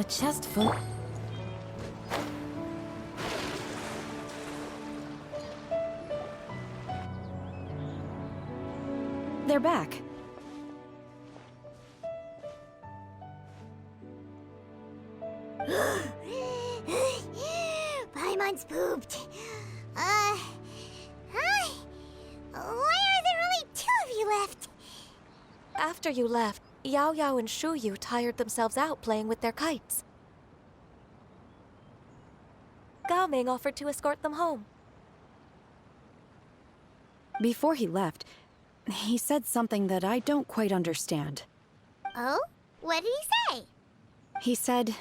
chest full. They're back. Paimon's pooped. Hi. Why are there only two of you left? After you left, Yao Yao and Shu Yu tired themselves out playing with their kites. Gao Ming offered to escort them home. Before he left, he said something that I don't quite understand. Oh? What did he say? He said,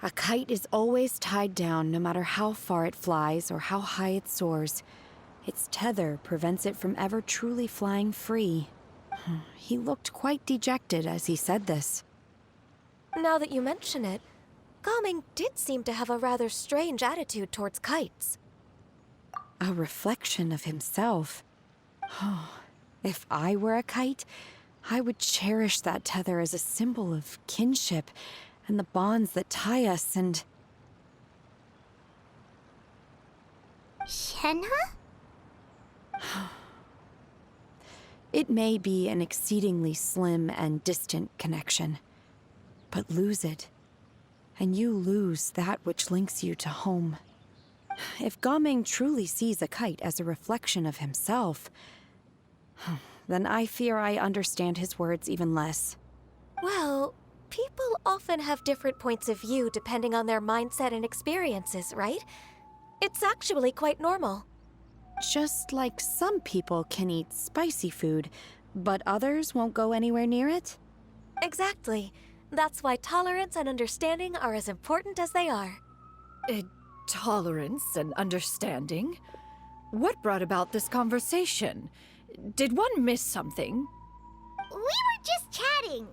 a kite is always tied down no matter how far it flies or how high it soars. Its tether prevents it from ever truly flying free. He looked quite dejected as he said this. Now that you mention it, Gao Ming did seem to have a rather strange attitude towards kites. A reflection of himself. If I were a kite, I would cherish that tether as a symbol of kinship and the bonds that tie us and... Shenhe? It may be an exceedingly slim and distant connection, but lose it, and you lose that which links you to home. If Gao Ming truly sees a kite as a reflection of himself, then I fear I understand his words even less. Well, people often have different points of view depending on their mindset and experiences, right? It's actually quite normal. Just like some people can eat spicy food, but others won't go anywhere near it? Exactly. That's why tolerance and understanding are as important as they are. Tolerance and understanding? What brought about this conversation? Did one miss something? We were just chatting.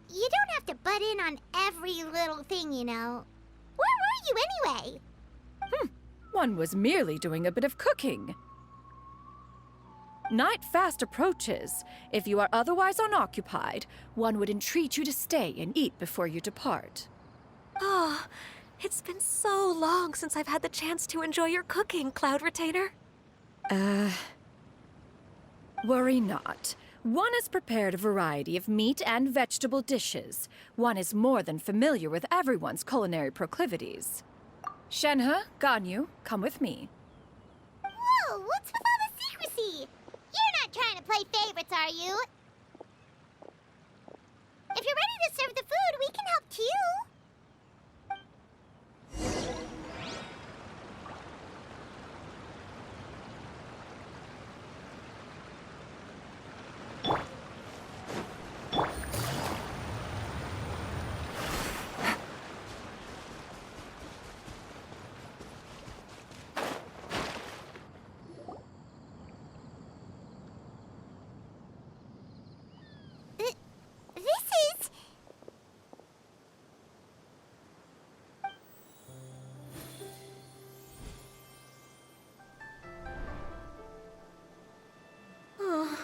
You don't have to butt in on every little thing, you know. Where were you anyway? One was merely doing a bit of cooking. Night fast approaches. If you are otherwise unoccupied, one would entreat you to stay and eat before you depart. Oh, it's been so long since I've had the chance to enjoy your cooking, Cloud Retainer. Worry not. One has prepared a variety of meat and vegetable dishes. One is more than familiar with everyone's culinary proclivities. Shenhe, Ganyu, come with me. Whoa, what's with all the secrecy? You're not trying to play favorites, are you? If you're ready to serve the food, we can help too. This is... Oh,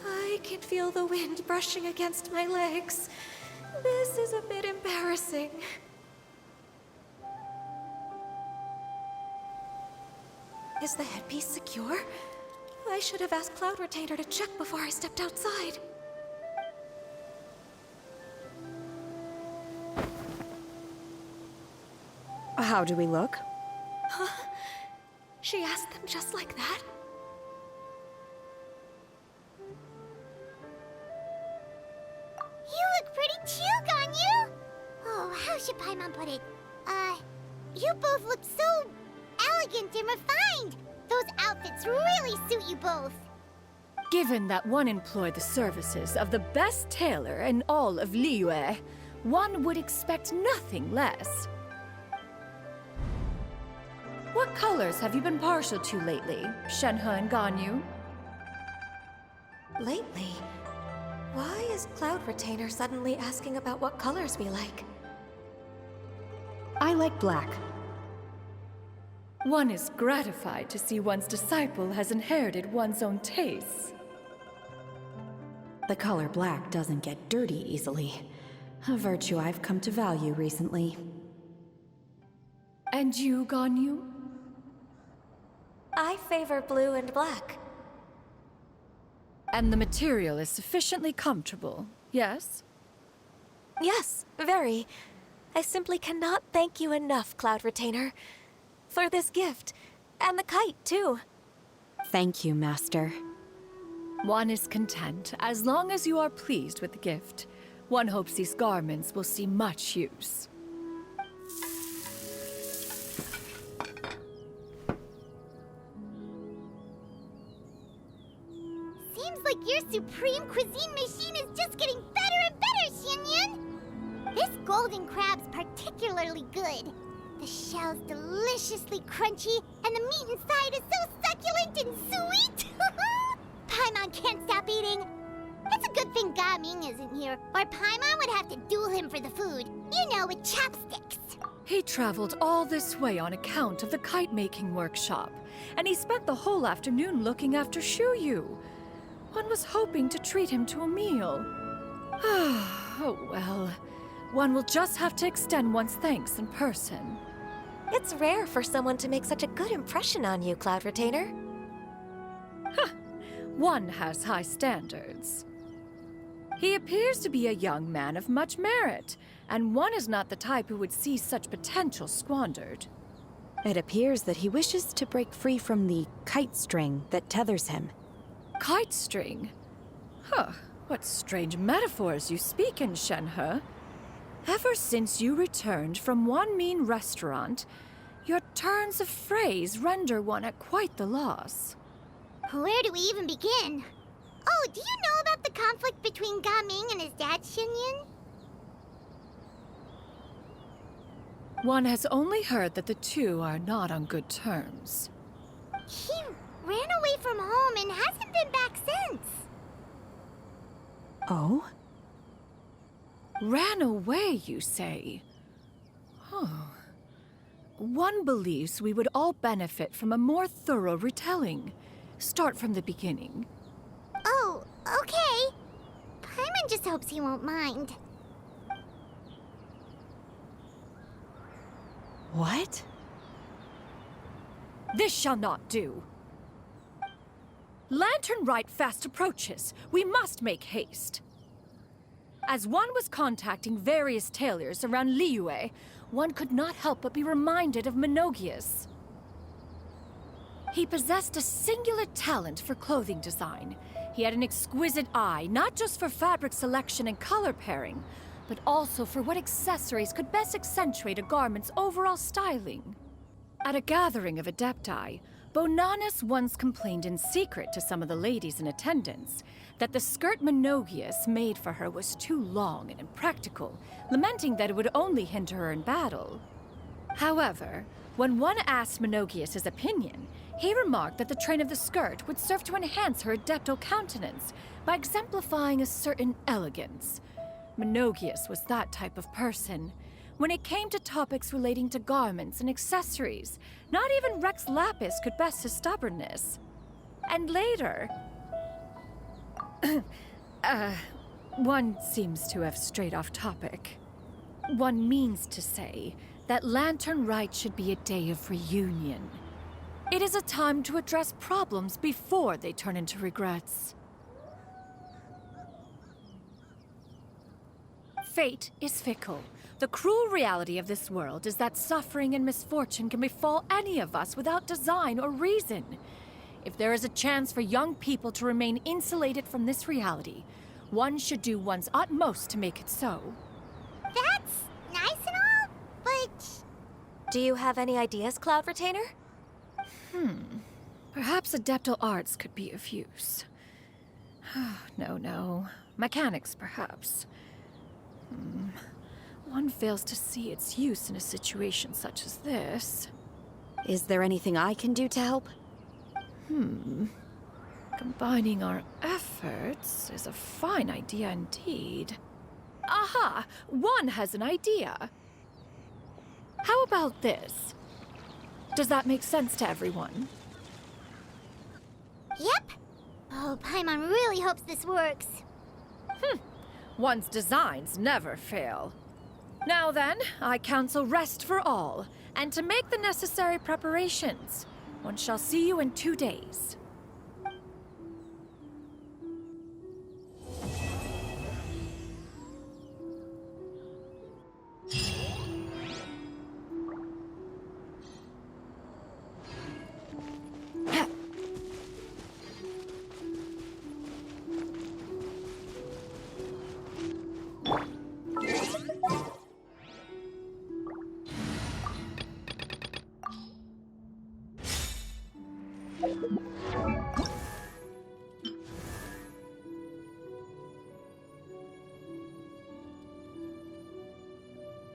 I can feel the wind brushing against my legs. This is a bit embarrassing. Is the headpiece secure? I should have asked Cloud Retainer to check before I stepped outside. How do we look? Huh? She asked them just like that? You look pretty too, Ganyu! Oh, how should Paimon put it? You both look so elegant and refined! Those outfits really suit you both! Given that one employed the services of the best tailor in all of Liyue, one would expect nothing less. What colors have you been partial to lately, Shenhe and Ganyu? Lately? Why is Cloud Retainer suddenly asking about what colors we like? I like black. One is gratified to see one's disciple has inherited one's own tastes. The color black doesn't get dirty easily. A virtue I've come to value recently. And you, Ganyu? I favor blue and black. And the material is sufficiently comfortable, yes? Yes, very. I simply cannot thank you enough, Cloud Retainer. For this gift. And the kite, too. Thank you, Master. One is content, as long as you are pleased with the gift. One hopes these garments will see much use. Seems like your supreme cuisine machine is just getting better and better, Xianyun! This golden crab's particularly good. The shell's deliciously crunchy, and the meat inside is so succulent and sweet! Paimon can't stop eating. It's a good thing Gaming isn't here, or Paimon would have to duel him for the food. You know, with chopsticks. He traveled all this way on account of the kite-making workshop, and he spent the whole afternoon looking after Shuyu. One was hoping to treat him to a meal. Oh well. One will just have to extend one's thanks in person. It's rare for someone to make such a good impression on you, Cloud Retainer. One has high standards. He appears to be a young man of much merit, and one is not the type who would see such potential squandered. It appears that he wishes to break free from the kite string that tethers him. Kite string? Huh, what strange metaphors you speak in, Shenhe. Ever since you returned from one mean restaurant, your turns of phrase render one at quite the loss. Where do we even begin? Oh, do you know about the conflict between Gaming and his dad, Xianyun? One has only heard that the two are not on good terms. He ran away from home and hasn't been back since. Oh? Ran away, you say? Oh. One believes we would all benefit from a more thorough retelling. Start from the beginning. Oh, okay. Paimon just hopes he won't mind. What? This shall not do. Lantern Rite fast approaches. We must make haste. As one was contacting various tailors around Liyue, one could not help but be reminded of Menogius. He possessed a singular talent for clothing design. He had an exquisite eye, not just for fabric selection and color pairing, but also for what accessories could best accentuate a garment's overall styling. At a gathering of Adepti, Bonanis once complained in secret to some of the ladies in attendance that the skirt Menogius made for her was too long and impractical, lamenting that it would only hinder her in battle. However, when one asked Menogius his opinion, he remarked that the train of the skirt would serve to enhance her adeptal countenance by exemplifying a certain elegance. Menogius was that type of person. When it came to topics relating to garments and accessories, not even Rex Lapis could best his stubbornness. And later... one seems to have strayed off topic. One means to say that Lantern Rite should be a day of reunion. It is a time to address problems before they turn into regrets. Fate is fickle. The cruel reality of this world is that suffering and misfortune can befall any of us without design or reason. If there is a chance for young people to remain insulated from this reality, one should do one's utmost to make it so. That's nice and all, but... Do you have any ideas, Cloud Retainer? Perhaps adeptal arts could be of use. No. Mechanics, perhaps. One fails to see its use in a situation such as this. Is there anything I can do to help? Combining our efforts is a fine idea indeed. Aha! One has an idea. How about this? Does that make sense to everyone? Yep. Oh, Paimon really hopes this works. One's designs never fail. Now then, I counsel rest for all, and to make the necessary preparations. One shall see you in 2 days.